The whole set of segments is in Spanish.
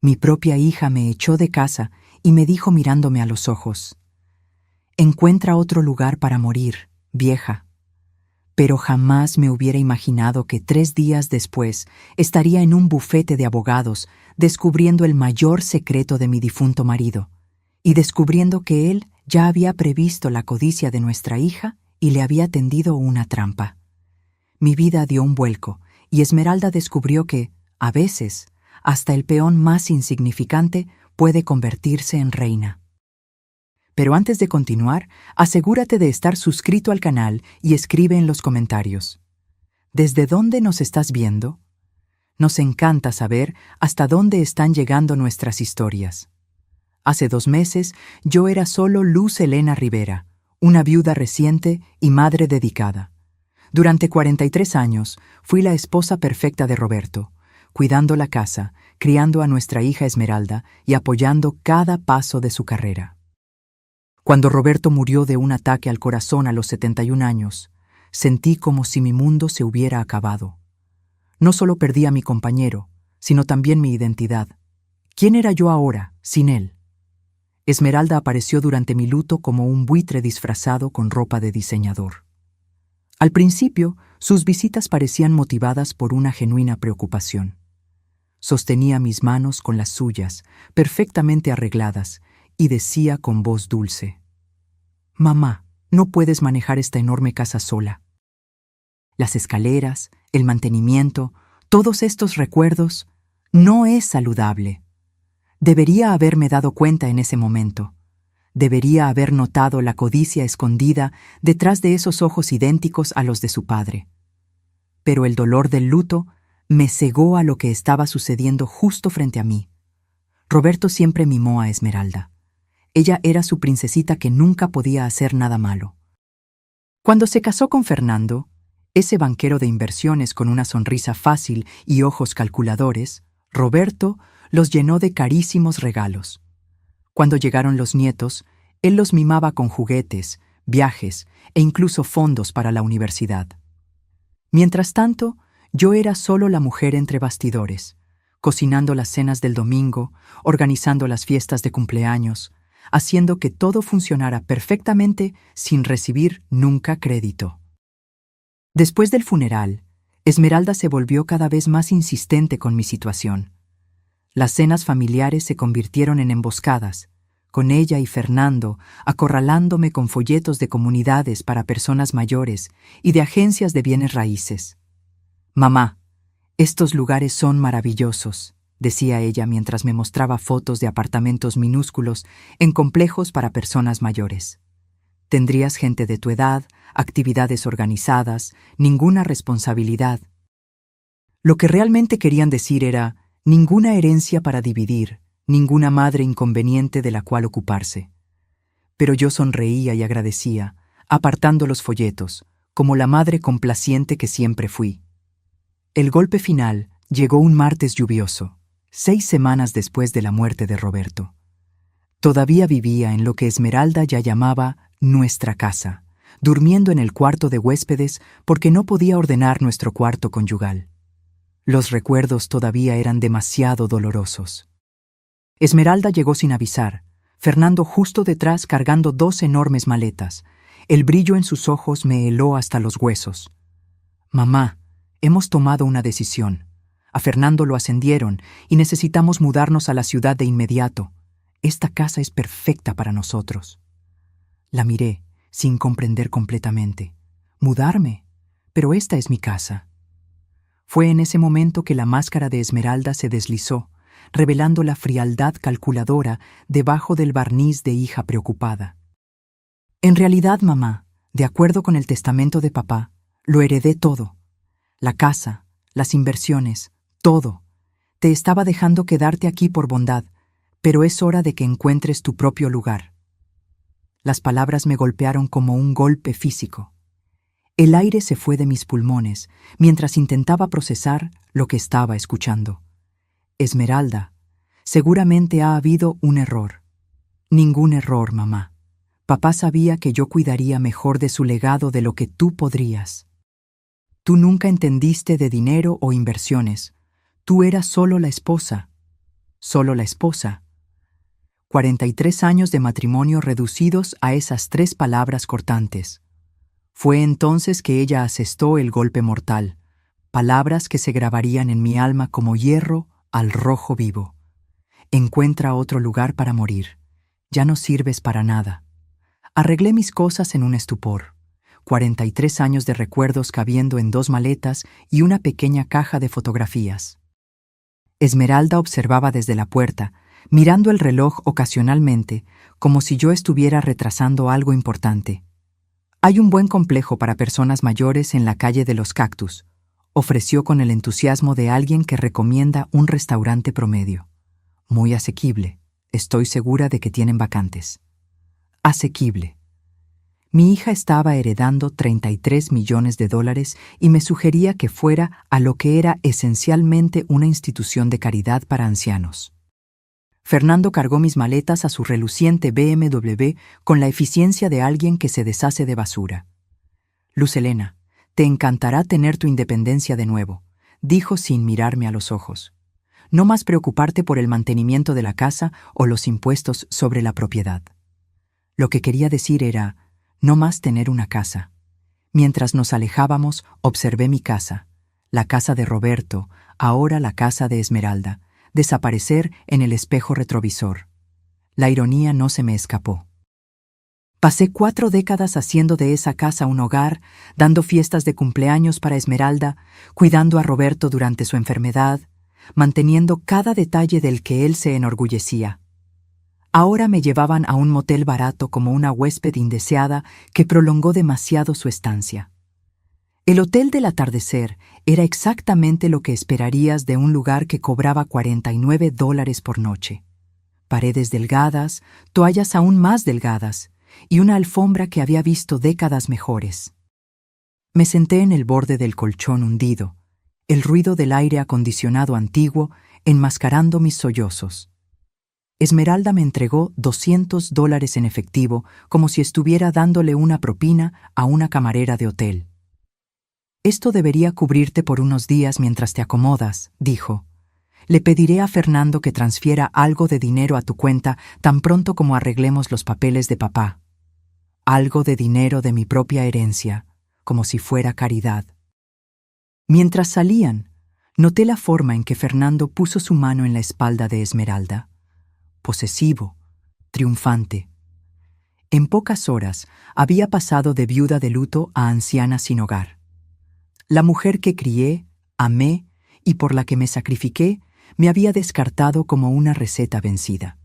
Mi propia hija me echó de casa y me dijo mirándome a los ojos: «Encuentra otro lugar para morir, vieja». Pero jamás me hubiera imaginado que 3 días después estaría en un bufete de abogados descubriendo el mayor secreto de mi difunto marido y descubriendo que él ya había previsto la codicia de nuestra hija y le había tendido una trampa. Mi vida dio un vuelco y Esmeralda descubrió que, a veces, hasta el peón más insignificante puede convertirse en reina. Pero antes de continuar, asegúrate de estar suscrito al canal y escribe en los comentarios: ¿desde dónde nos estás viendo? Nos encanta saber hasta dónde están llegando nuestras historias. Hace 2 meses yo era solo Luz Helena Rivera, una viuda reciente y madre dedicada. Durante 43 años fui la esposa perfecta de Roberto, cuidando la casa, criando a nuestra hija Esmeralda y apoyando cada paso de su carrera. Cuando Roberto murió de un ataque al corazón a los 71 años, sentí como si mi mundo se hubiera acabado. No solo perdí a mi compañero, sino también mi identidad. ¿Quién era yo ahora, sin él? Esmeralda apareció durante mi luto como un buitre disfrazado con ropa de diseñador. Al principio, sus visitas parecían motivadas por una genuina preocupación. Sostenía mis manos con las suyas, perfectamente arregladas, y decía con voz dulce: «Mamá, no puedes manejar esta enorme casa sola. Las escaleras, el mantenimiento, todos estos recuerdos, no es saludable. Debería haberme dado cuenta en ese momento. Debería haber notado la codicia escondida detrás de esos ojos idénticos a los de su padre. Pero el dolor del luto me cegó a lo que estaba sucediendo justo frente a mí. Roberto siempre mimó a Esmeralda. Ella era su princesita que nunca podía hacer nada malo. Cuando se casó con Fernando, ese banquero de inversiones con una sonrisa fácil y ojos calculadores, Roberto los llenó de carísimos regalos. Cuando llegaron los nietos, él los mimaba con juguetes, viajes e incluso fondos para la universidad. Mientras tanto, yo era solo la mujer entre bastidores, cocinando las cenas del domingo, organizando las fiestas de cumpleaños, haciendo que todo funcionara perfectamente sin recibir nunca crédito. Después del funeral, Esmeralda se volvió cada vez más insistente con mi situación. Las cenas familiares se convirtieron en emboscadas, con ella y Fernando acorralándome con folletos de comunidades para personas mayores y de agencias de bienes raíces. «Mamá, estos lugares son maravillosos», decía ella mientras me mostraba fotos de apartamentos minúsculos en complejos para personas mayores. Tendrías gente de tu edad, actividades organizadas, ninguna responsabilidad. Lo que realmente querían decir era: ninguna herencia para dividir, ninguna madre inconveniente de la cual ocuparse. Pero yo sonreía y agradecía, apartando los folletos, como la madre complaciente que siempre fui. El golpe final llegó un martes lluvioso, 6 semanas después de la muerte de Roberto. Todavía vivía en lo que Esmeralda ya llamaba nuestra casa, durmiendo en el cuarto de huéspedes porque no podía ordenar nuestro cuarto conyugal. Los recuerdos todavía eran demasiado dolorosos. Esmeralda llegó sin avisar, Fernando justo detrás cargando 2 enormes maletas. El brillo en sus ojos me heló hasta los huesos. «Mamá, hemos tomado una decisión. A Fernando lo ascendieron y necesitamos mudarnos a la ciudad de inmediato. Esta casa es perfecta para nosotros». La miré, sin comprender completamente. «¿Mudarme? Pero esta es mi casa». Fue en ese momento que la máscara de Esmeralda se deslizó, revelando la frialdad calculadora debajo del barniz de hija preocupada. «En realidad, mamá, de acuerdo con el testamento de papá, lo heredé todo. La casa, las inversiones, todo. Te estaba dejando quedarte aquí por bondad, pero es hora de que encuentres tu propio lugar». Las palabras me golpearon como un golpe físico. El aire se fue de mis pulmones mientras intentaba procesar lo que estaba escuchando. «Esmeralda, seguramente ha habido un error». «Ningún error, mamá. Papá sabía que yo cuidaría mejor de su legado de lo que tú podrías. Tú nunca entendiste de dinero o inversiones. Tú eras solo la esposa». solo la esposa. 43 años de matrimonio reducidos a esas 3 palabras cortantes. Fue entonces que ella asestó el golpe mortal, palabras que se grabarían en mi alma como hierro al rojo vivo. Encuentra otro lugar para morir. Ya no sirves para nada. Arreglé mis cosas en un estupor. 43 años de recuerdos cabiendo en 2 maletas y una pequeña caja de fotografías. Esmeralda observaba desde la puerta, mirando el reloj ocasionalmente, como si yo estuviera retrasando algo importante. Hay un buen complejo para personas mayores en la calle de los Cactus, ofreció con el entusiasmo de alguien que recomienda un restaurante promedio. Muy asequible. Estoy segura de que tienen vacantes. Asequible. Mi hija estaba heredando $33 millones y me sugería que fuera a lo que era esencialmente una institución de caridad para ancianos. Fernando cargó mis maletas a su reluciente BMW con la eficiencia de alguien que se deshace de basura. Luz Helena, te encantará tener tu independencia de nuevo, dijo sin mirarme a los ojos. No más preocuparte por el mantenimiento de la casa o los impuestos sobre la propiedad. Lo que quería decir era, no más tener una casa. Mientras nos alejábamos, observé mi casa, la casa de Roberto, ahora la casa de Esmeralda, desaparecer en el espejo retrovisor. La ironía no se me escapó. Pasé 4 décadas haciendo de esa casa un hogar, dando fiestas de cumpleaños para Esmeralda, cuidando a Roberto durante su enfermedad, manteniendo cada detalle del que él se enorgullecía. Ahora me llevaban a un motel barato como una huésped indeseada que prolongó demasiado su estancia. El Hotel del Atardecer era exactamente lo que esperarías de un lugar que cobraba $49 por noche. Paredes delgadas, toallas aún más delgadas y una alfombra que había visto décadas mejores. Me senté en el borde del colchón hundido, el ruido del aire acondicionado antiguo enmascarando mis sollozos. Esmeralda me entregó $200 en efectivo como si estuviera dándole una propina a una camarera de hotel. Esto debería cubrirte por unos días mientras te acomodas, dijo. Le pediré a Fernando que transfiera algo de dinero a tu cuenta tan pronto como arreglemos los papeles de papá. Algo de dinero de mi propia herencia, como si fuera caridad. Mientras salían, noté la forma en que Fernando puso su mano en la espalda de Esmeralda. Posesivo, triunfante. En pocas horas había pasado de viuda de luto a anciana sin hogar. La mujer que crié, amé y por la que me sacrifiqué me había descartado como una receta vencida.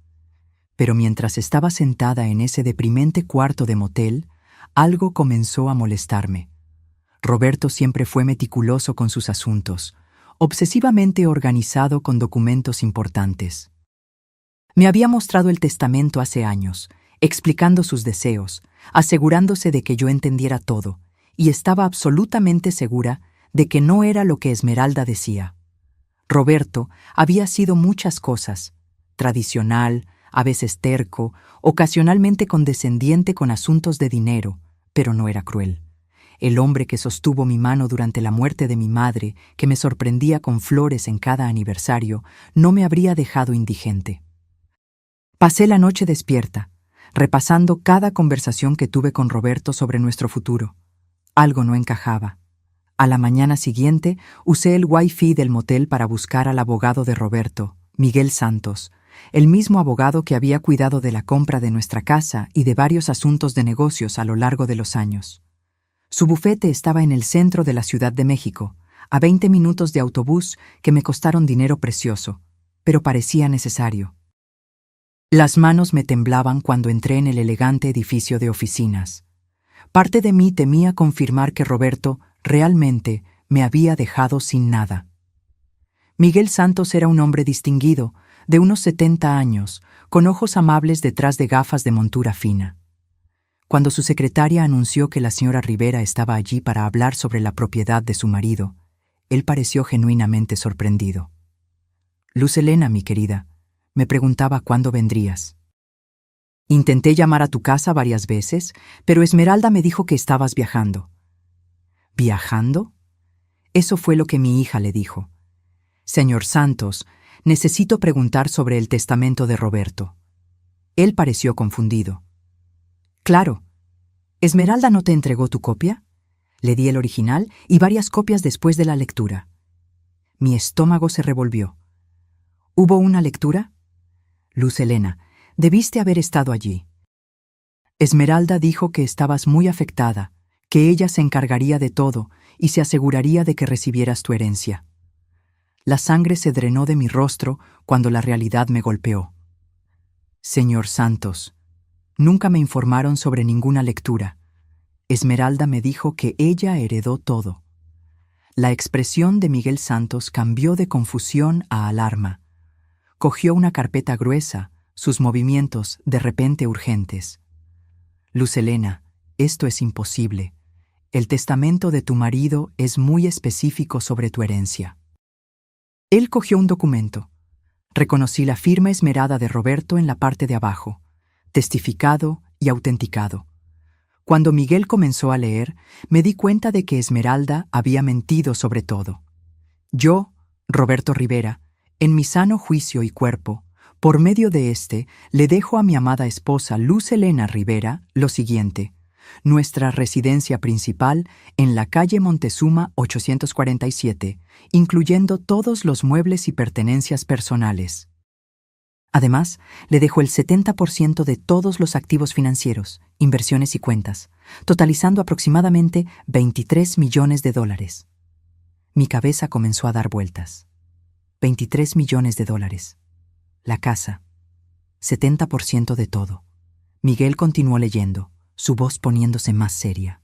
Pero mientras estaba sentada en ese deprimente cuarto de motel, algo comenzó a molestarme. Roberto siempre fue meticuloso con sus asuntos, obsesivamente organizado con documentos importantes. Me había mostrado el testamento hace años, explicando sus deseos, asegurándose de que yo entendiera todo, y estaba absolutamente segura de que no era lo que Esmeralda decía. Roberto había sido muchas cosas, tradicional, a veces terco, ocasionalmente condescendiente con asuntos de dinero, pero no era cruel. El hombre que sostuvo mi mano durante la muerte de mi madre, que me sorprendía con flores en cada aniversario, no me habría dejado indigente. Pasé la noche despierta, repasando cada conversación que tuve con Roberto sobre nuestro futuro. Algo no encajaba. A la mañana siguiente, usé el Wi-Fi del motel para buscar al abogado de Roberto, Miguel Santos, el mismo abogado que había cuidado de la compra de nuestra casa y de varios asuntos de negocios a lo largo de los años. Su bufete estaba en el centro de la Ciudad de México, a 20 minutos de autobús que me costaron dinero precioso, pero parecía necesario. Las manos me temblaban cuando entré en el elegante edificio de oficinas. Parte de mí temía confirmar que Roberto realmente me había dejado sin nada. Miguel Santos era un hombre distinguido, de unos 70 años, con ojos amables detrás de gafas de montura fina. Cuando su secretaria anunció que la señora Rivera estaba allí para hablar sobre la propiedad de su marido, él pareció genuinamente sorprendido. Luz Helena, mi querida, me preguntaba cuándo vendrías. Intenté llamar a tu casa varias veces, pero Esmeralda me dijo que estabas viajando. ¿Viajando? Eso fue lo que mi hija le dijo. Señor Santos, Necesito preguntar sobre el testamento de Roberto. Él pareció confundido. Claro. ¿Esmeralda no te entregó tu copia? Le di el original y varias copias después de la lectura. Mi estómago se revolvió. ¿Hubo una lectura? Luz Helena, debiste haber estado allí. Esmeralda dijo que estabas muy afectada, que ella se encargaría de todo y se aseguraría de que recibieras tu herencia. La sangre se drenó de mi rostro cuando la realidad me golpeó. Señor Santos, nunca me informaron sobre ninguna lectura. Esmeralda me dijo que ella heredó todo. La expresión de Miguel Santos cambió de confusión a alarma. Cogió una carpeta gruesa, sus movimientos de repente urgentes. Luz Helena, esto es imposible. El testamento de tu marido es muy específico sobre tu herencia. Él cogió un documento. Reconocí la firma esmerada de Roberto en la parte de abajo, testificado y autenticado. Cuando Miguel comenzó a leer, me di cuenta de que Esmeralda había mentido sobre todo. Yo, Roberto Rivera, en mi sano juicio y cuerpo, por medio de este, le dejo a mi amada esposa Luz Helena Rivera lo siguiente: nuestra residencia principal en la calle Montezuma 847, incluyendo todos los muebles y pertenencias personales. Además, le dejo el 70% de todos los activos financieros, inversiones y cuentas, totalizando aproximadamente $23 millones. Mi cabeza comenzó a dar vueltas. $23 millones. La casa. 70% de todo. Miguel continuó leyendo, su voz poniéndose más seria.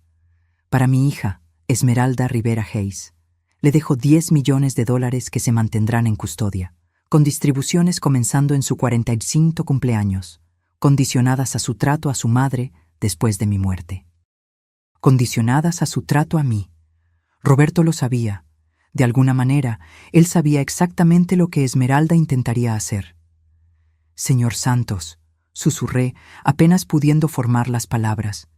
Para mi hija, Esmeralda Rivera Hayes, le dejo $10 millones que se mantendrán en custodia, con distribuciones comenzando en su 45 cumpleaños, condicionadas a su trato a su madre después de mi muerte. Condicionadas a su trato a mí. Roberto lo sabía. De alguna manera, él sabía exactamente lo que Esmeralda intentaría hacer. Señor Santos, susurré, apenas pudiendo formar las palabras.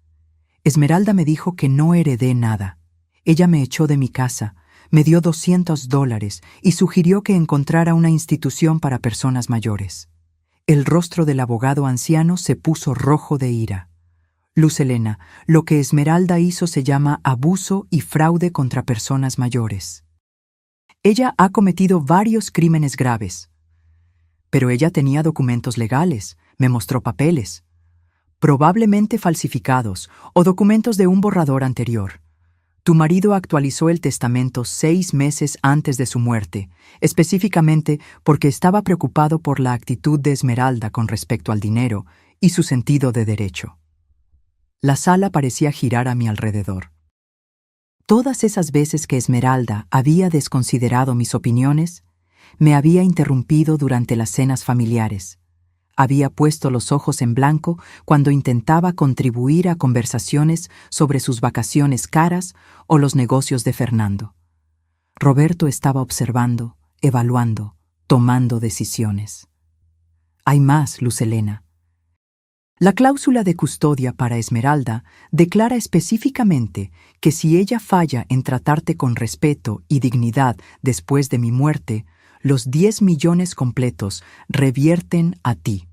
Esmeralda me dijo que no heredé nada. Ella me echó de mi casa, me dio $200 y sugirió que encontrara una institución para personas mayores. El rostro del abogado anciano se puso rojo de ira. Luz Helena, lo que Esmeralda hizo se llama abuso y fraude contra personas mayores. Ella ha cometido varios crímenes graves. Pero ella tenía documentos legales, me mostró papeles, probablemente falsificados o documentos de un borrador anterior. Tu marido actualizó el testamento 6 meses antes de su muerte, específicamente porque estaba preocupado por la actitud de Esmeralda con respecto al dinero y su sentido de derecho. La sala parecía girar a mi alrededor. Todas esas veces que Esmeralda había desconsiderado mis opiniones, me había interrumpido durante las cenas familiares. Había puesto los ojos en blanco cuando intentaba contribuir a conversaciones sobre sus vacaciones caras o los negocios de Fernando. Roberto estaba observando, evaluando, tomando decisiones. Hay más, Luz Helena. La cláusula de custodia para Esmeralda declara específicamente que si ella falla en tratarte con respeto y dignidad después de mi muerte, los 10 millones completos revierten a ti.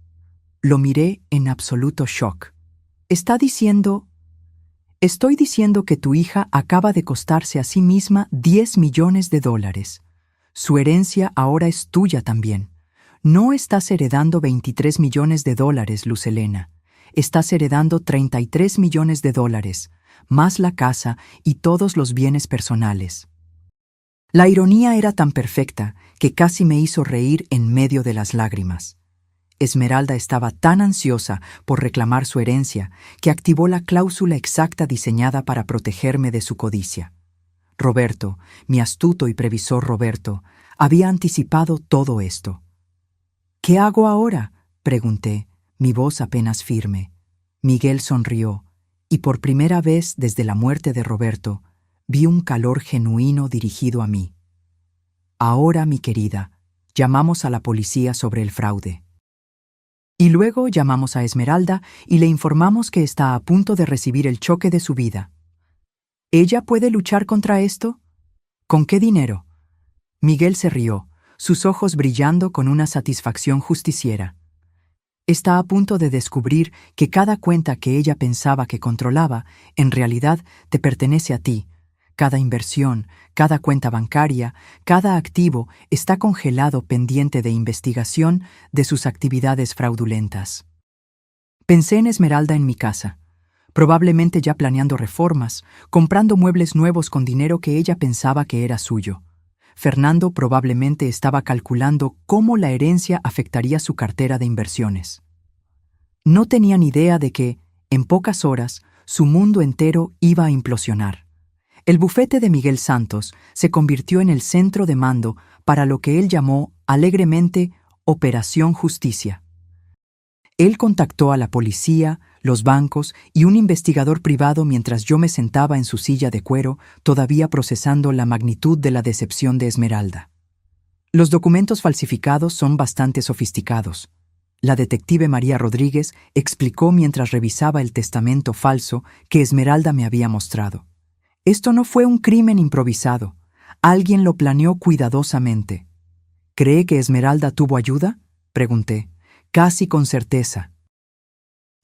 Lo miré en absoluto shock. Estoy diciendo que tu hija acaba de costarse a sí misma $10 millones. Su herencia ahora es tuya también. No estás heredando $23 millones, Luz Helena. Estás heredando $33 millones, más la casa y todos los bienes personales. La ironía era tan perfecta que casi me hizo reír en medio de las lágrimas. Esmeralda estaba tan ansiosa por reclamar su herencia que activó la cláusula exacta diseñada para protegerme de su codicia. Roberto, mi astuto y previsor Roberto, había anticipado todo esto. ¿Qué hago ahora?, pregunté, mi voz apenas firme. Miguel sonrió, y por primera vez desde la muerte de Roberto, vi un calor genuino dirigido a mí. Ahora, mi querida, llamamos a la policía sobre el fraude. Y luego llamamos a Esmeralda y le informamos que está a punto de recibir el choque de su vida. ¿Ella puede luchar contra esto? ¿Con qué dinero? Miguel se rió. sus ojos brillando con una satisfacción justiciera. Está a punto de descubrir que cada cuenta que ella pensaba que controlaba, en realidad te pertenece a ti. Cada inversión, cada cuenta bancaria, cada activo está congelado pendiente de investigación de sus actividades fraudulentas. Pensé en Esmeralda en mi casa, probablemente ya planeando reformas, comprando muebles nuevos con dinero que ella pensaba que era suyo. Fernando probablemente estaba calculando cómo la herencia afectaría su cartera de inversiones. No tenían idea de que, en pocas horas, su mundo entero iba a implosionar. El bufete de Miguel Santos se convirtió en el centro de mando para lo que él llamó alegremente Operación Justicia. Él contactó a la policía, los bancos y un investigador privado mientras yo me sentaba en su silla de cuero, todavía procesando la magnitud de la decepción de Esmeralda. Los documentos falsificados son bastante sofisticados. La detective María Rodríguez explicó mientras revisaba el testamento falso que Esmeralda me había mostrado. Esto no fue un crimen improvisado. Alguien lo planeó cuidadosamente. ¿Cree que Esmeralda tuvo ayuda?, pregunté, casi con certeza.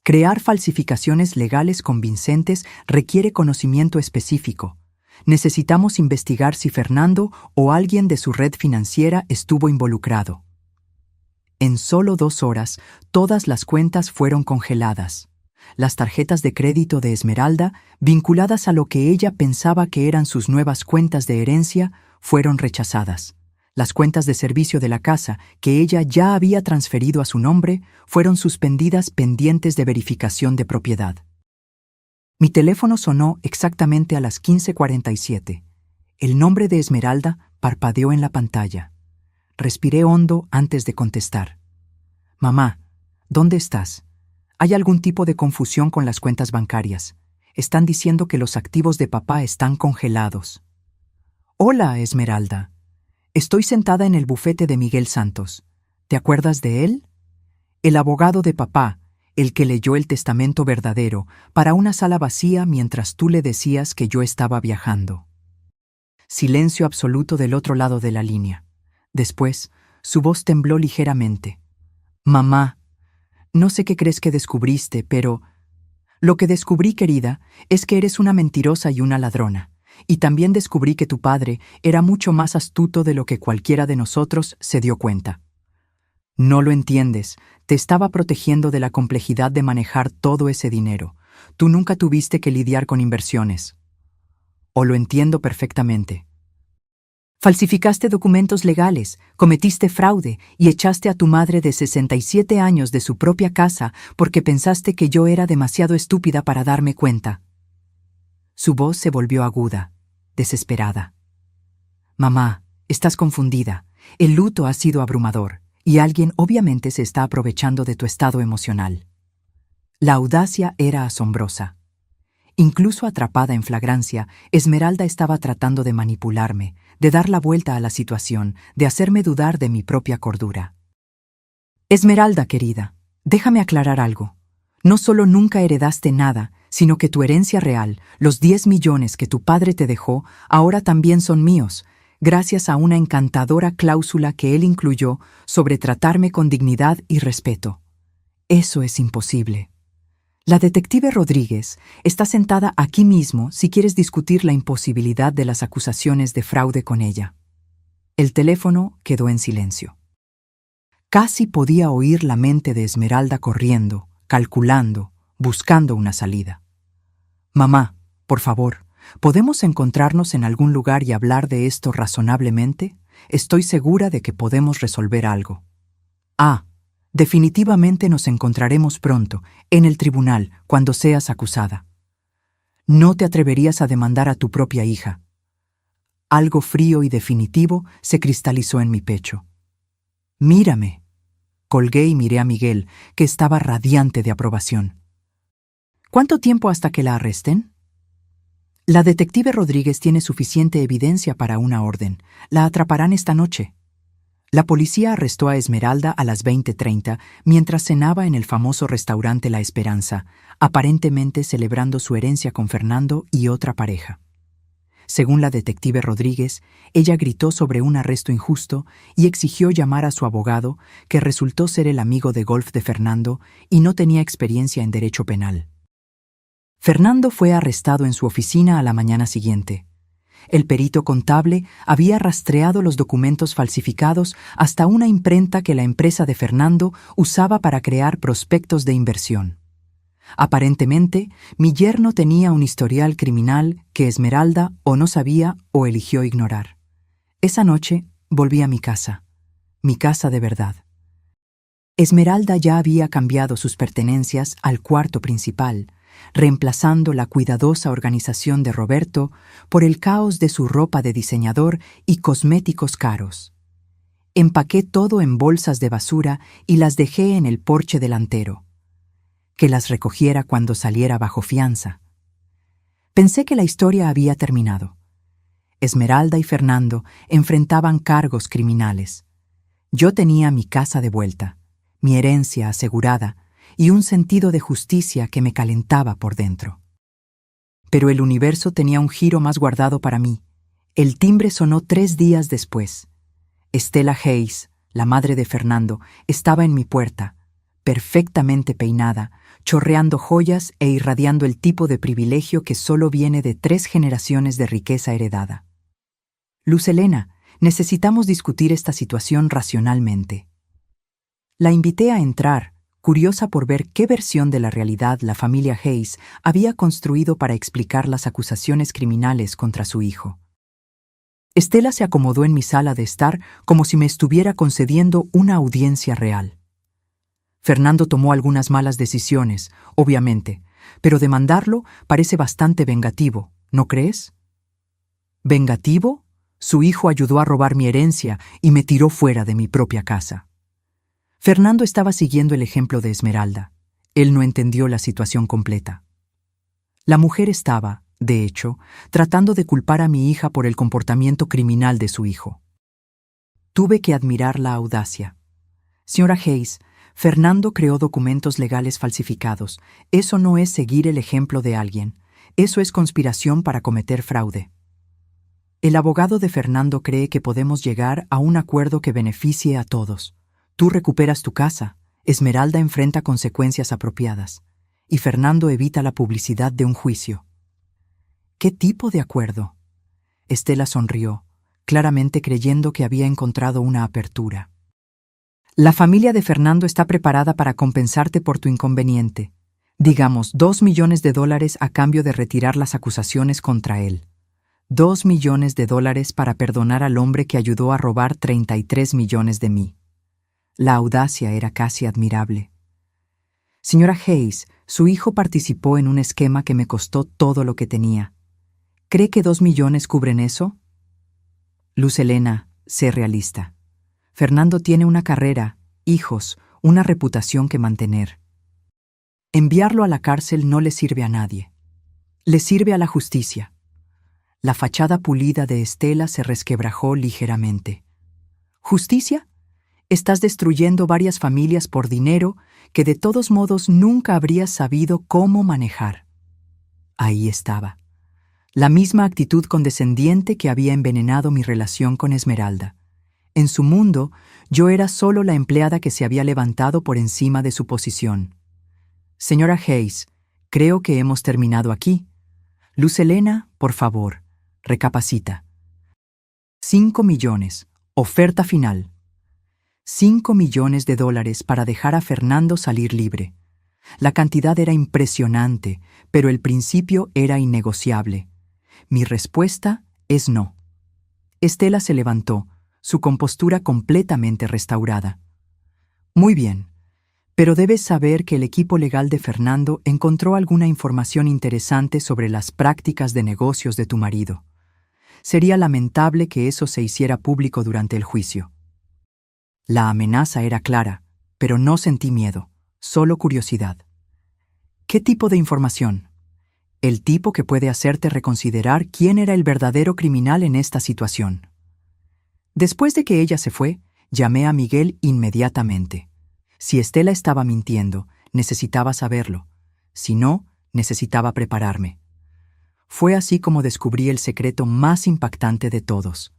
Crear falsificaciones legales convincentes requiere conocimiento específico. Necesitamos investigar si Fernando o alguien de su red financiera estuvo involucrado. En solo 2 horas, todas las cuentas fueron congeladas. Las tarjetas de crédito de Esmeralda, vinculadas a lo que ella pensaba que eran sus nuevas cuentas de herencia, fueron rechazadas. Las cuentas de servicio de la casa, que ella ya había transferido a su nombre, fueron suspendidas pendientes de verificación de propiedad. Mi teléfono sonó exactamente a las 15:47. El nombre de Esmeralda parpadeó en la pantalla. Respiré hondo antes de contestar. Mamá, ¿dónde estás? Hay algún tipo de confusión con las cuentas bancarias. Están diciendo que los activos de papá están congelados. Hola, Esmeralda. Estoy sentada en el bufete de Miguel Santos. ¿Te acuerdas de él? El abogado de papá, el que leyó el testamento verdadero para una sala vacía mientras tú le decías que yo estaba viajando. Silencio absoluto del otro lado de la línea. Después, su voz tembló ligeramente. Mamá, no sé qué crees que descubriste, pero... Lo que descubrí, querida, es que eres una mentirosa y una ladrona. Y también descubrí que tu padre era mucho más astuto de lo que cualquiera de nosotros se dio cuenta. No lo entiendes, te estaba protegiendo de la complejidad de manejar todo ese dinero. Tú nunca tuviste que lidiar con inversiones. O lo entiendo perfectamente. Falsificaste documentos legales, cometiste fraude y echaste a tu madre de 67 años de su propia casa porque pensaste que yo era demasiado estúpida para darme cuenta. Su voz se volvió aguda, desesperada. Mamá, estás confundida. El luto ha sido abrumador y alguien obviamente se está aprovechando de tu estado emocional. La audacia era asombrosa. Incluso atrapada en flagrancia, Esmeralda estaba tratando de manipularme, de dar la vuelta a la situación, de hacerme dudar de mi propia cordura. Esmeralda, querida, déjame aclarar algo. No solo nunca heredaste nada, sino que tu herencia real, los 10 millones que tu padre te dejó, ahora también son míos, gracias a una encantadora cláusula que él incluyó sobre tratarme con dignidad y respeto. Eso es imposible. La detective Rodríguez está sentada aquí mismo si quieres discutir la imposibilidad de las acusaciones de fraude con ella. El teléfono quedó en silencio. Casi podía oír la mente de Esmeralda corriendo, calculando, buscando una salida. Mamá, por favor, ¿podemos encontrarnos en algún lugar y hablar de esto razonablemente? Estoy segura de que podemos resolver algo. Definitivamente nos encontraremos pronto, en el tribunal, cuando seas acusada. No te atreverías a demandar a tu propia hija. Algo frío y definitivo se cristalizó en mi pecho. Mírame. Colgué y miré a Miguel, que estaba radiante de aprobación. ¿Cuánto tiempo hasta que la arresten? La detective Rodríguez tiene suficiente evidencia para una orden. La atraparán esta noche. La policía arrestó a Esmeralda a las 20:30 mientras cenaba en el famoso restaurante La Esperanza, aparentemente celebrando su herencia con Fernando y otra pareja. Según la detective Rodríguez, ella gritó sobre un arresto injusto y exigió llamar a su abogado, que resultó ser el amigo de golf de Fernando y no tenía experiencia en derecho penal. Fernando fue arrestado en su oficina a la mañana siguiente. El perito contable había rastreado los documentos falsificados hasta una imprenta que la empresa de Fernando usaba para crear prospectos de inversión. Aparentemente, mi yerno tenía un historial criminal que Esmeralda o no sabía o eligió ignorar. Esa noche volví a mi casa de verdad. Esmeralda ya había cambiado sus pertenencias al cuarto principal, reemplazando la cuidadosa organización de Roberto por el caos de su ropa de diseñador y cosméticos caros. Empaqué todo en bolsas de basura y las dejé en el porche delantero. Que las recogiera cuando saliera bajo fianza. Pensé que la historia había terminado. Esmeralda y Fernando enfrentaban cargos criminales. Yo tenía mi casa de vuelta, mi herencia asegurada y un sentido de justicia que me calentaba por dentro. Pero el universo tenía un giro más guardado para mí. El timbre sonó 3 días después. Estela Hayes, la madre de Fernando, estaba en mi puerta, perfectamente peinada, chorreando joyas e irradiando el tipo de privilegio que solo viene de 3 generaciones de riqueza heredada. Luz Helena, necesitamos discutir esta situación racionalmente. La invité a entrar, curiosa por ver qué versión de la realidad la familia Hayes había construido para explicar las acusaciones criminales contra su hijo. Estela se acomodó en mi sala de estar como si me estuviera concediendo una audiencia real. Fernando tomó algunas malas decisiones, obviamente, pero demandarlo parece bastante vengativo, ¿no crees? ¿Vengativo? Su hijo ayudó a robar mi herencia y me tiró fuera de mi propia casa. Fernando estaba siguiendo el ejemplo de Esmeralda. Él no entendió la situación completa. La mujer estaba, de hecho, tratando de culpar a mi hija por el comportamiento criminal de su hijo. Tuve que admirar la audacia. Señora Hayes, Fernando creó documentos legales falsificados. Eso no es seguir el ejemplo de alguien. Eso es conspiración para cometer fraude. El abogado de Fernando cree que podemos llegar a un acuerdo que beneficie a todos. Tú recuperas tu casa, Esmeralda enfrenta consecuencias apropiadas, y Fernando evita la publicidad de un juicio. ¿Qué tipo de acuerdo? Estela sonrió, claramente creyendo que había encontrado una apertura. La familia de Fernando está preparada para compensarte por tu inconveniente. Digamos, $2 millones a cambio de retirar las acusaciones contra él. $2 millones para perdonar al hombre que ayudó a robar 33 millones de mí. La audacia era casi admirable. Señora Hayes, su hijo participó en un esquema que me costó todo lo que tenía. ¿Cree que 2 millones cubren eso? Luz Helena, sé realista. Fernando tiene una carrera, hijos, una reputación que mantener. Enviarlo a la cárcel no le sirve a nadie. Le sirve a la justicia. La fachada pulida de Estela se resquebrajó ligeramente. ¿Justicia? Estás destruyendo varias familias por dinero que de todos modos nunca habrías sabido cómo manejar. Ahí estaba. La misma actitud condescendiente que había envenenado mi relación con Esmeralda. En su mundo, yo era solo la empleada que se había levantado por encima de su posición. Señora Hayes, creo que hemos terminado aquí. Luz Helena, por favor, recapacita. 5 millones, oferta final. $5 millones para dejar a Fernando salir libre. La cantidad era impresionante, pero el principio era innegociable. Mi respuesta es no. Estela se levantó, su compostura completamente restaurada. Muy bien, pero debes saber que el equipo legal de Fernando encontró alguna información interesante sobre las prácticas de negocios de tu marido. Sería lamentable que eso se hiciera público durante el juicio. La amenaza era clara, pero no sentí miedo, solo curiosidad. ¿Qué tipo de información? El tipo que puede hacerte reconsiderar quién era el verdadero criminal en esta situación. Después de que ella se fue, llamé a Miguel inmediatamente. Si Estela estaba mintiendo, necesitaba saberlo. Si no, necesitaba prepararme. Fue así como descubrí el secreto más impactante de todos.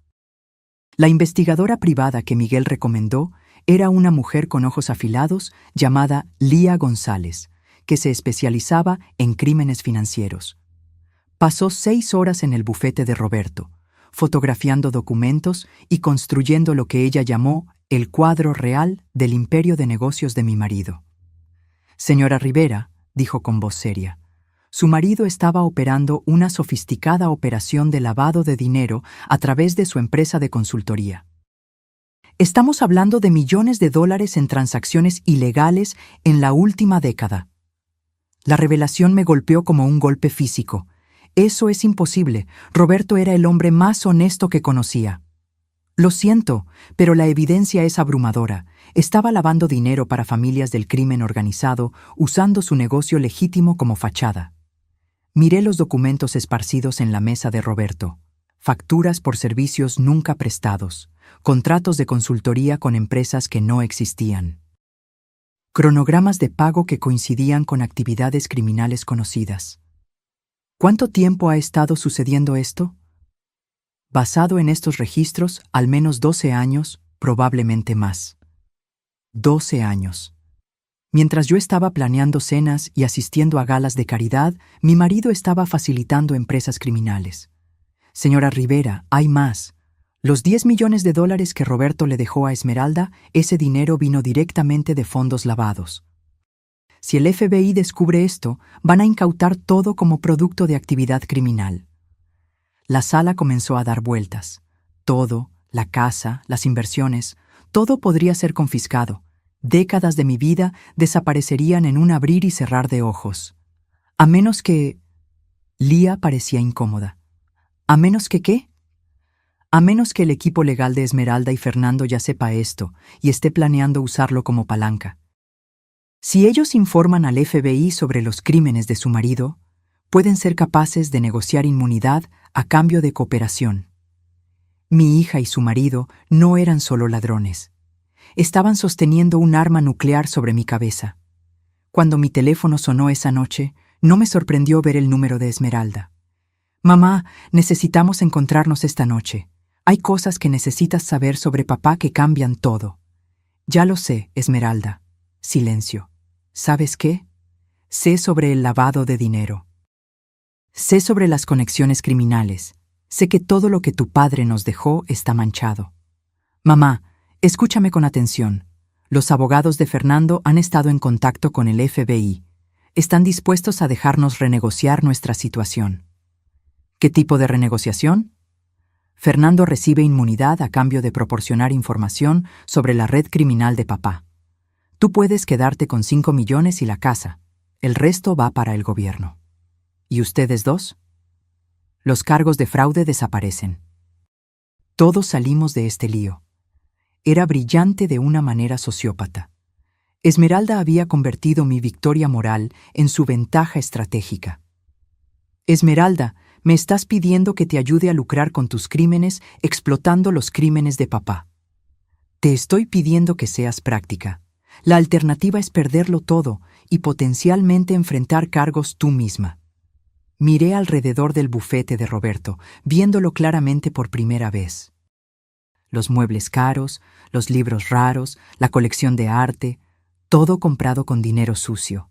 La investigadora privada que Miguel recomendó era una mujer con ojos afilados llamada Lía González, que se especializaba en crímenes financieros. Pasó 6 horas en el bufete de Roberto, fotografiando documentos y construyendo lo que ella llamó el cuadro real del imperio de negocios de mi marido. Señora Rivera, dijo con voz seria, su marido estaba operando una sofisticada operación de lavado de dinero a través de su empresa de consultoría. Estamos hablando de millones de dólares en transacciones ilegales en la última década. La revelación me golpeó como un golpe físico. Eso es imposible. Roberto era el hombre más honesto que conocía. Lo siento, pero la evidencia es abrumadora. Estaba lavando dinero para familias del crimen organizado, usando su negocio legítimo como fachada. Miré los documentos esparcidos en la mesa de Roberto. Facturas por servicios nunca prestados, contratos de consultoría con empresas que no existían. Cronogramas de pago que coincidían con actividades criminales conocidas. ¿Cuánto tiempo ha estado sucediendo esto? Basado en estos registros, al menos 12 años, probablemente más. 12 años. Mientras yo estaba planeando cenas y asistiendo a galas de caridad, mi marido estaba facilitando empresas criminales. Señora Rivera, hay más. Los 10 millones de dólares que Roberto le dejó a Esmeralda, ese dinero vino directamente de fondos lavados. Si el FBI descubre esto, van a incautar todo como producto de actividad criminal. La sala comenzó a dar vueltas. Todo, la casa, las inversiones, todo podría ser confiscado. Décadas de mi vida desaparecerían en un abrir y cerrar de ojos. A menos que... Lía parecía incómoda. ¿A menos que qué? A menos que el equipo legal de Esmeralda y Fernando ya sepa esto y esté planeando usarlo como palanca. Si ellos informan al FBI sobre los crímenes de su marido, pueden ser capaces de negociar inmunidad a cambio de cooperación. Mi hija y su marido no eran solo ladrones. Estaban sosteniendo un arma nuclear sobre mi cabeza. Cuando mi teléfono sonó esa noche, no me sorprendió ver el número de Esmeralda. Mamá, necesitamos encontrarnos esta noche. Hay cosas que necesitas saber sobre papá que cambian todo. Ya lo sé, Esmeralda. Silencio. ¿Sabes qué? Sé sobre el lavado de dinero. Sé sobre las conexiones criminales. Sé que todo lo que tu padre nos dejó está manchado. Mamá, escúchame con atención. Los abogados de Fernando han estado en contacto con el FBI. Están dispuestos a dejarnos renegociar nuestra situación. ¿Qué tipo de renegociación? Fernando recibe inmunidad a cambio de proporcionar información sobre la red criminal de papá. Tú puedes quedarte con 5 millones y la casa. El resto va para el gobierno. ¿Y ustedes dos? Los cargos de fraude desaparecen. Todos salimos de este lío. Era brillante de una manera sociópata. Esmeralda había convertido mi victoria moral en su ventaja estratégica. Esmeralda, me estás pidiendo que te ayude a lucrar con tus crímenes explotando los crímenes de papá. Te estoy pidiendo que seas práctica. La alternativa es perderlo todo y potencialmente enfrentar cargos tú misma. Miré alrededor del bufete de Roberto, viéndolo claramente por primera vez. Los muebles caros, los libros raros, la colección de arte, todo comprado con dinero sucio.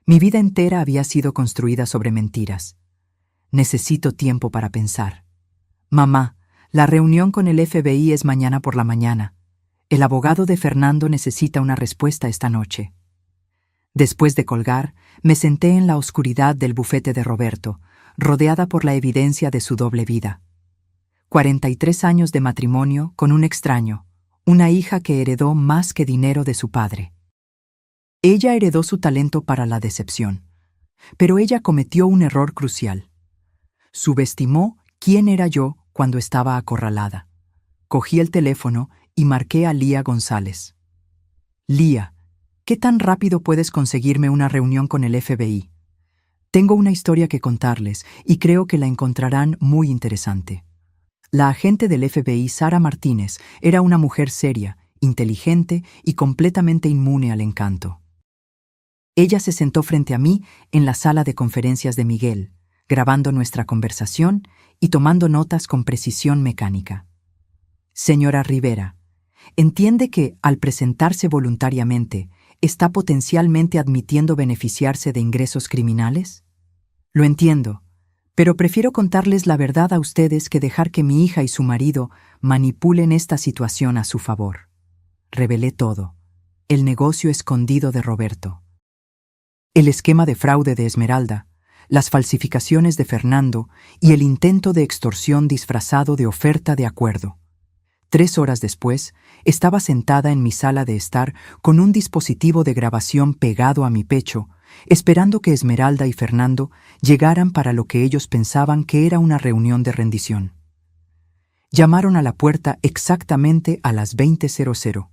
Mi vida entera había sido construida sobre mentiras. Necesito tiempo para pensar. Mamá, la reunión con el FBI es mañana por la mañana. El abogado de Fernando necesita una respuesta esta noche. Después de colgar, me senté en la oscuridad del bufete de Roberto, rodeada por la evidencia de su doble vida. 43 años de matrimonio con un extraño, una hija que heredó más que dinero de su padre. Ella heredó su talento para la decepción, pero ella cometió un error crucial. Subestimó quién era yo cuando estaba acorralada. Cogí el teléfono y marqué a Lía González. Lía, ¿qué tan rápido puedes conseguirme una reunión con el FBI? Tengo una historia que contarles y creo que la encontrarán muy interesante. La agente del FBI, Sara Martínez, era una mujer seria, inteligente y completamente inmune al encanto. Ella se sentó frente a mí en la sala de conferencias de Miguel, grabando nuestra conversación y tomando notas con precisión mecánica. Señora Rivera, entiende que, al presentarse voluntariamente, está potencialmente admitiendo beneficiarse de ingresos criminales? Lo entiendo, pero prefiero contarles la verdad a ustedes que dejar que mi hija y su marido manipulen esta situación a su favor. Revelé todo. El negocio escondido de Roberto. El esquema de fraude de Esmeralda, las falsificaciones de Fernando y el intento de extorsión disfrazado de oferta de acuerdo. 3 horas después, estaba sentada en mi sala de estar con un dispositivo de grabación pegado a mi pecho, esperando que Esmeralda y Fernando llegaran para lo que ellos pensaban que era una reunión de rendición. Llamaron a la puerta exactamente a las 20:00,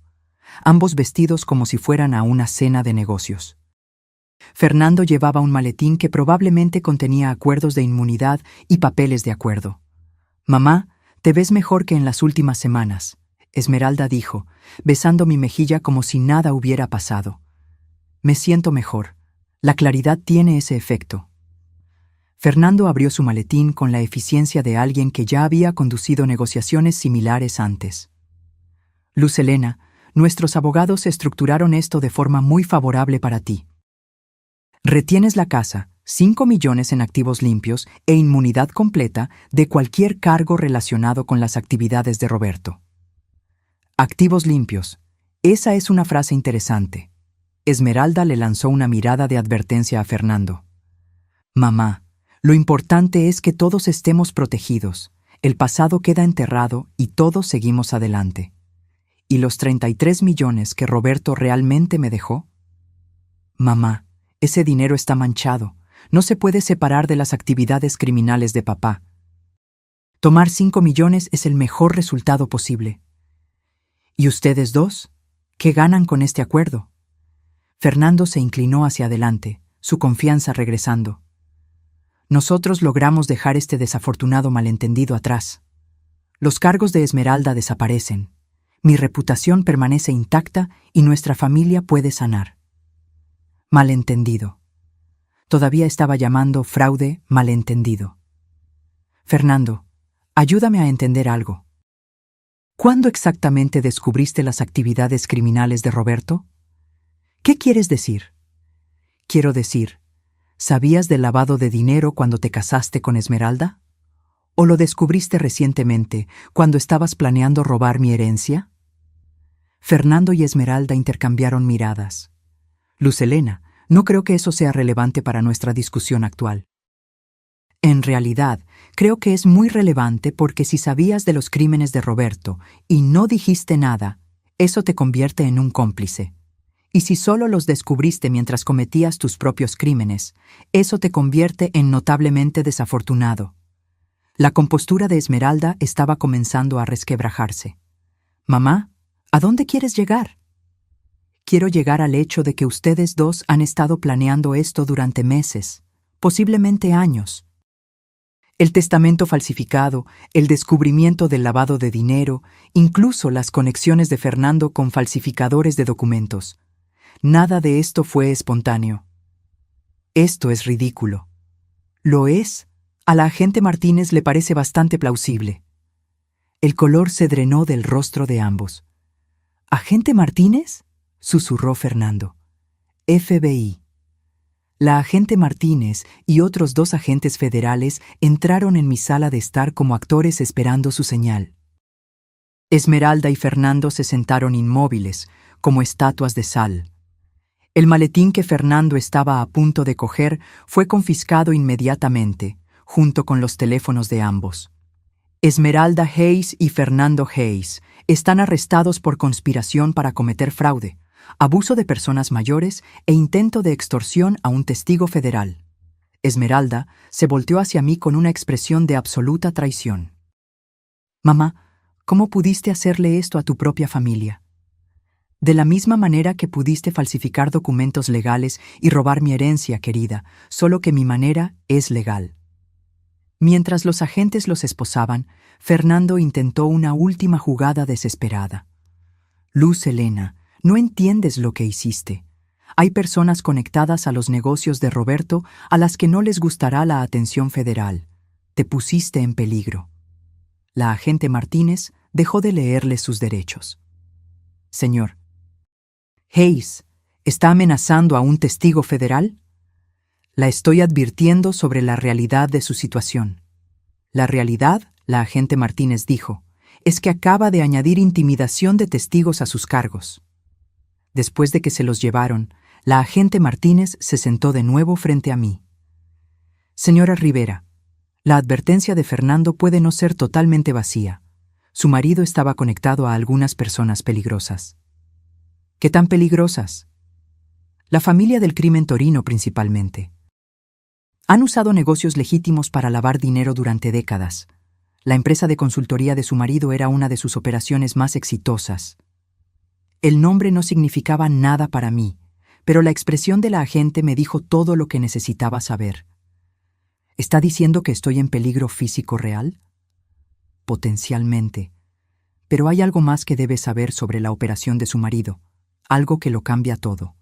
ambos vestidos como si fueran a una cena de negocios. Fernando llevaba un maletín que probablemente contenía acuerdos de inmunidad y papeles de acuerdo. «Mamá, te ves mejor que en las últimas semanas», Esmeralda dijo, besando mi mejilla como si nada hubiera pasado. «Me siento mejor. La claridad tiene ese efecto». Fernando abrió su maletín con la eficiencia de alguien que ya había conducido negociaciones similares antes. «Luz Helena, nuestros abogados estructuraron esto de forma muy favorable para ti. Retienes la casa, 5 millones en activos limpios e inmunidad completa de cualquier cargo relacionado con las actividades de Roberto». Activos limpios. Esa es una frase interesante. Esmeralda le lanzó una mirada de advertencia a Fernando. «Mamá, lo importante es que todos estemos protegidos. El pasado queda enterrado y todos seguimos adelante. ¿Y los 33 millones que Roberto realmente me dejó? Mamá, ese dinero está manchado. No se puede separar de las actividades criminales de papá. Tomar 5 millones es el mejor resultado posible. ¿Y ustedes dos? ¿Qué ganan con este acuerdo?» Fernando se inclinó hacia adelante, su confianza regresando. «Nosotros logramos dejar este desafortunado malentendido atrás. Los cargos de Esmeralda desaparecen. Mi reputación permanece intacta y nuestra familia puede sanar». Malentendido. Todavía estaba llamando fraude malentendido. «Fernando, ayúdame a entender algo. ¿Cuándo exactamente descubriste las actividades criminales de Roberto? ¿Qué quieres decir?» «Quiero decir, ¿sabías del lavado de dinero cuando te casaste con Esmeralda? ¿O lo descubriste recientemente, cuando estabas planeando robar mi herencia?» Fernando y Esmeralda intercambiaron miradas. «Luz Helena, no creo que eso sea relevante para nuestra discusión actual». «En realidad, creo que es muy relevante porque si sabías de los crímenes de Roberto y no dijiste nada, eso te convierte en un cómplice. Y si solo los descubriste mientras cometías tus propios crímenes, eso te convierte en notablemente desafortunado». La compostura de Esmeralda estaba comenzando a resquebrajarse. «Mamá, ¿a dónde quieres llegar?» «Quiero llegar al hecho de que ustedes dos han estado planeando esto durante meses, posiblemente años. El testamento falsificado, el descubrimiento del lavado de dinero, incluso las conexiones de Fernando con falsificadores de documentos. Nada de esto fue espontáneo. Esto es ridículo». «¿Lo es?» A la agente Martínez le parece bastante plausible. El color se drenó del rostro de ambos. «¿Agente Martínez?», susurró Fernando. «FBI». La agente Martínez y otros 2 agentes federales entraron en mi sala de estar como actores esperando su señal. Esmeralda y Fernando se sentaron inmóviles, como estatuas de sal. El maletín que Fernando estaba a punto de coger fue confiscado inmediatamente, junto con los teléfonos de ambos. Esmeralda Hayes y Fernando Hayes están arrestados por conspiración para cometer fraude, abuso de personas mayores e intento de extorsión a un testigo federal. Esmeralda se volteó hacia mí con una expresión de absoluta traición. «Mamá, ¿cómo pudiste hacerle esto a tu propia familia? De la misma manera que pudiste falsificar documentos legales y robar mi herencia, querida, solo que mi manera es legal». Mientras los agentes los esposaban, Fernando intentó una última jugada desesperada. «Luz Helena, no entiendes lo que hiciste. Hay personas conectadas a los negocios de Roberto a las que no les gustará la atención federal. Te pusiste en peligro. La agente Martínez dejó de leerle sus derechos. Señor, Hayes, ¿está amenazando a un testigo federal? La estoy advirtiendo sobre la realidad de su situación. La realidad, la agente Martínez dijo, es que acaba de añadir intimidación de testigos a sus cargos. Después de que se los llevaron, la agente Martínez se sentó de nuevo frente a mí. Señora Rivera, la advertencia de Fernando puede no ser totalmente vacía. Su marido estaba conectado a algunas personas peligrosas. ¿Qué tan peligrosas? La familia del crimen torino principalmente. Han usado negocios legítimos para lavar dinero durante décadas. La empresa de consultoría de su marido era una de sus operaciones más exitosas. El nombre no significaba nada para mí, pero la expresión de la agente me dijo todo lo que necesitaba saber. ¿Está diciendo que estoy en peligro físico real? Potencialmente. Pero hay algo más que debe saber sobre la operación de su marido, algo que lo cambia todo.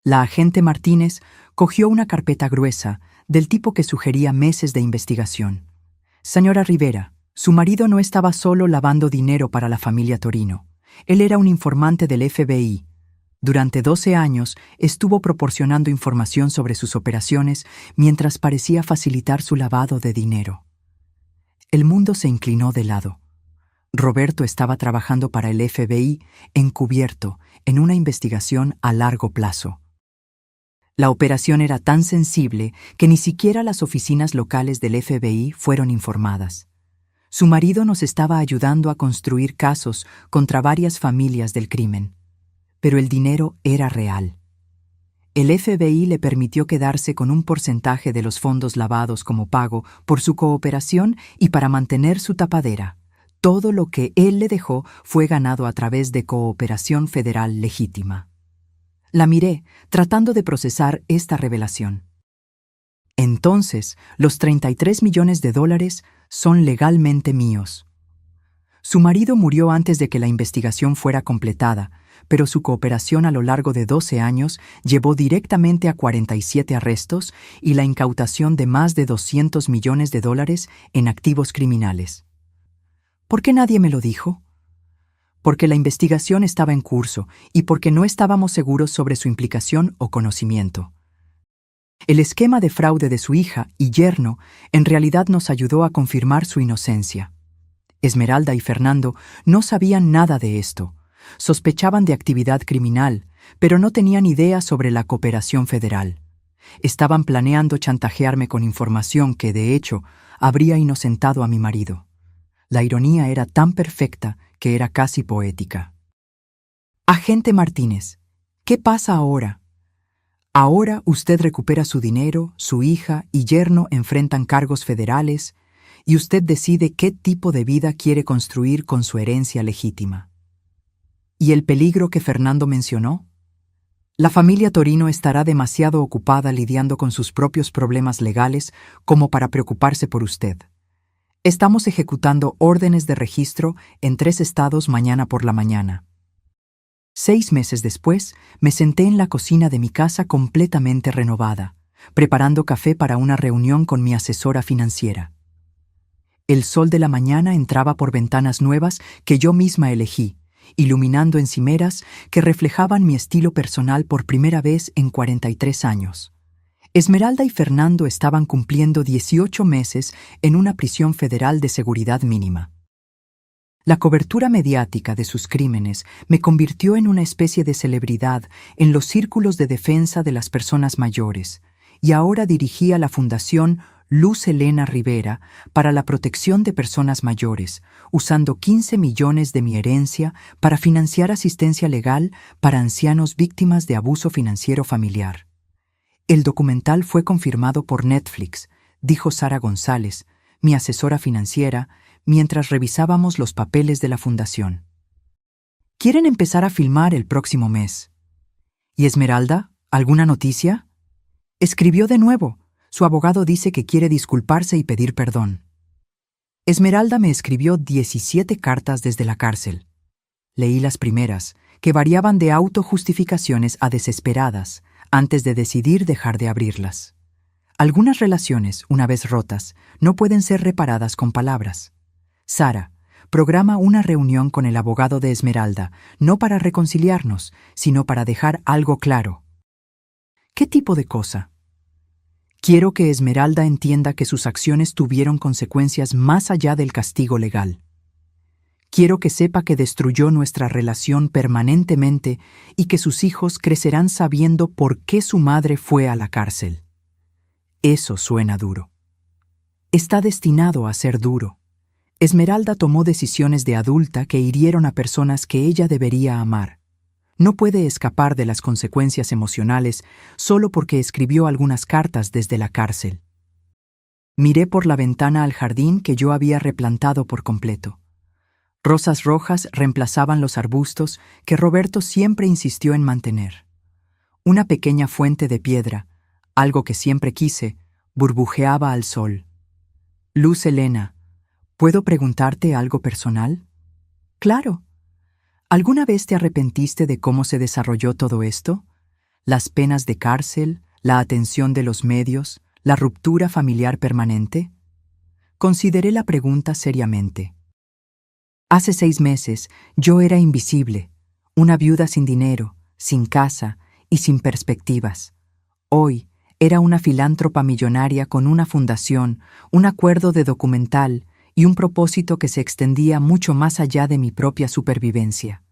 La agente Martínez cogió una carpeta gruesa, del tipo que sugería meses de investigación. Señora Rivera, su marido no estaba solo lavando dinero para la familia Torino. Él era un informante del FBI. Durante 12 años estuvo proporcionando información sobre sus operaciones mientras parecía facilitar su lavado de dinero. El mundo se inclinó de lado. Roberto estaba trabajando para el FBI encubierto en una investigación a largo plazo. La operación era tan sensible que ni siquiera las oficinas locales del FBI fueron informadas. Su marido nos estaba ayudando a construir casos contra varias familias del crimen. Pero el dinero era real. El FBI le permitió quedarse con un porcentaje de los fondos lavados como pago por su cooperación y para mantener su tapadera. Todo lo que él le dejó fue ganado a través de cooperación federal legítima. La miré, tratando de procesar esta revelación. Entonces, los $33 millones son legalmente míos. Su marido murió antes de que la investigación fuera completada, pero su cooperación a lo largo de 12 años llevó directamente a 47 arrestos y la incautación de más de $200 millones en activos criminales. ¿Por qué nadie me lo dijo? Porque la investigación estaba en curso y porque no estábamos seguros sobre su implicación o conocimiento. El esquema de fraude de su hija y yerno en realidad nos ayudó a confirmar su inocencia. Esmeralda y Fernando no sabían nada de esto. Sospechaban de actividad criminal, pero no tenían idea sobre la cooperación federal. Estaban planeando chantajearme con información que, de hecho, habría inocentado a mi marido. La ironía era tan perfecta que era casi poética. Agente Martínez, ¿qué pasa ahora? Ahora usted recupera su dinero, su hija y yerno enfrentan cargos federales, y usted decide qué tipo de vida quiere construir con su herencia legítima. ¿Y el peligro que Fernando mencionó? La familia Torino estará demasiado ocupada lidiando con sus propios problemas legales como para preocuparse por usted. Estamos ejecutando órdenes de registro en 3 estados mañana por la mañana. 6 meses después, me senté en la cocina de mi casa completamente renovada, preparando café para una reunión con mi asesora financiera. El sol de la mañana entraba por ventanas nuevas que yo misma elegí, iluminando encimeras que reflejaban mi estilo personal por primera vez en 43 años. Esmeralda y Fernando estaban cumpliendo 18 meses en una prisión federal de seguridad mínima. La cobertura mediática de sus crímenes me convirtió en una especie de celebridad en los círculos de defensa de las personas mayores, y ahora dirigía la Fundación Luz Helena Rivera para la protección de personas mayores, usando 15 millones de mi herencia para financiar asistencia legal para ancianos víctimas de abuso financiero familiar. El documental fue confirmado por Netflix, dijo Sara González, mi asesora financiera, mientras revisábamos los papeles de la fundación. Quieren empezar a filmar el próximo mes. ¿Y Esmeralda? ¿Alguna noticia? Escribió de nuevo. Su abogado dice que quiere disculparse y pedir perdón. Esmeralda me escribió 17 cartas desde la cárcel. Leí las primeras, que variaban de autojustificaciones a desesperadas, antes de decidir dejar de abrirlas. Algunas relaciones, una vez rotas, no pueden ser reparadas con palabras. Sara, programa una reunión con el abogado de Esmeralda, no para reconciliarnos, sino para dejar algo claro. ¿Qué tipo de cosa? Quiero que Esmeralda entienda que sus acciones tuvieron consecuencias más allá del castigo legal. Quiero que sepa que destruyó nuestra relación permanentemente y que sus hijos crecerán sabiendo por qué su madre fue a la cárcel. Eso suena duro. Está destinado a ser duro. Esmeralda tomó decisiones de adulta que hirieron a personas que ella debería amar. No puede escapar de las consecuencias emocionales solo porque escribió algunas cartas desde la cárcel. Miré por la ventana al jardín que yo había replantado por completo. Rosas rojas reemplazaban los arbustos que Roberto siempre insistió en mantener. Una pequeña fuente de piedra, algo que siempre quise, burbujeaba al sol. Luz Helena, ¿puedo preguntarte algo personal? Claro. ¿Alguna vez te arrepentiste de cómo se desarrolló todo esto? ¿Las penas de cárcel, la atención de los medios, la ruptura familiar permanente? Consideré la pregunta seriamente. Hace 6 meses yo era invisible, una viuda sin dinero, sin casa y sin perspectivas. Hoy era una filántropa millonaria con una fundación, un acuerdo de documental y un propósito que se extendía mucho más allá de mi propia supervivencia.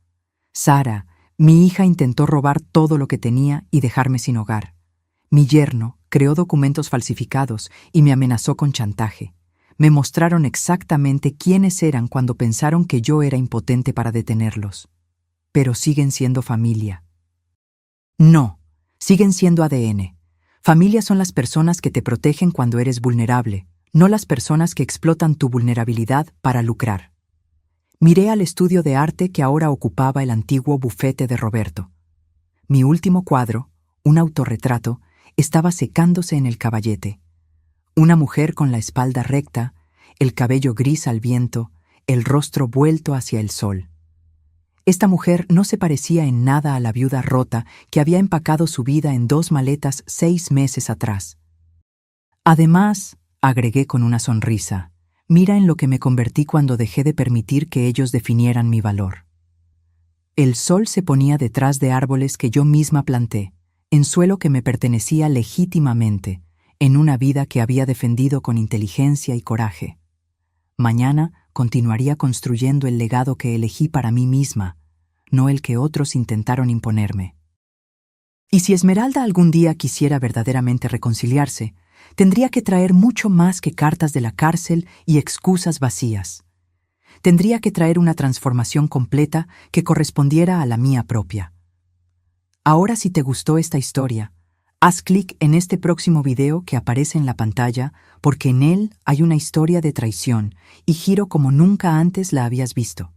Sara, mi hija, intentó robar todo lo que tenía y dejarme sin hogar. Mi yerno creó documentos falsificados y me amenazó con chantaje. Me mostraron exactamente quiénes eran cuando pensaron que yo era impotente para detenerlos. Pero siguen siendo familia. No, siguen siendo ADN. Familia son las personas que te protegen cuando eres vulnerable, no las personas que explotan tu vulnerabilidad para lucrar. Miré al estudio de arte que ahora ocupaba el antiguo bufete de Roberto. Mi último cuadro, un autorretrato, estaba secándose en el caballete. Una mujer con la espalda recta, el cabello gris al viento, el rostro vuelto hacia el sol. Esta mujer no se parecía en nada a la viuda rota que había empacado su vida en 2 maletas 6 meses atrás. Además, agregué con una sonrisa, mira en lo que me convertí cuando dejé de permitir que ellos definieran mi valor. El sol se ponía detrás de árboles que yo misma planté, en suelo que me pertenecía legítimamente, en una vida que había defendido con inteligencia y coraje. Mañana continuaría construyendo el legado que elegí para mí misma, no el que otros intentaron imponerme. Y si Esmeralda algún día quisiera verdaderamente reconciliarse, tendría que traer mucho más que cartas de la cárcel y excusas vacías. Tendría que traer una transformación completa que correspondiera a la mía propia. Ahora, si te gustó esta historia, haz clic en este próximo video que aparece en la pantalla porque en él hay una historia de traición y giro como nunca antes la habías visto.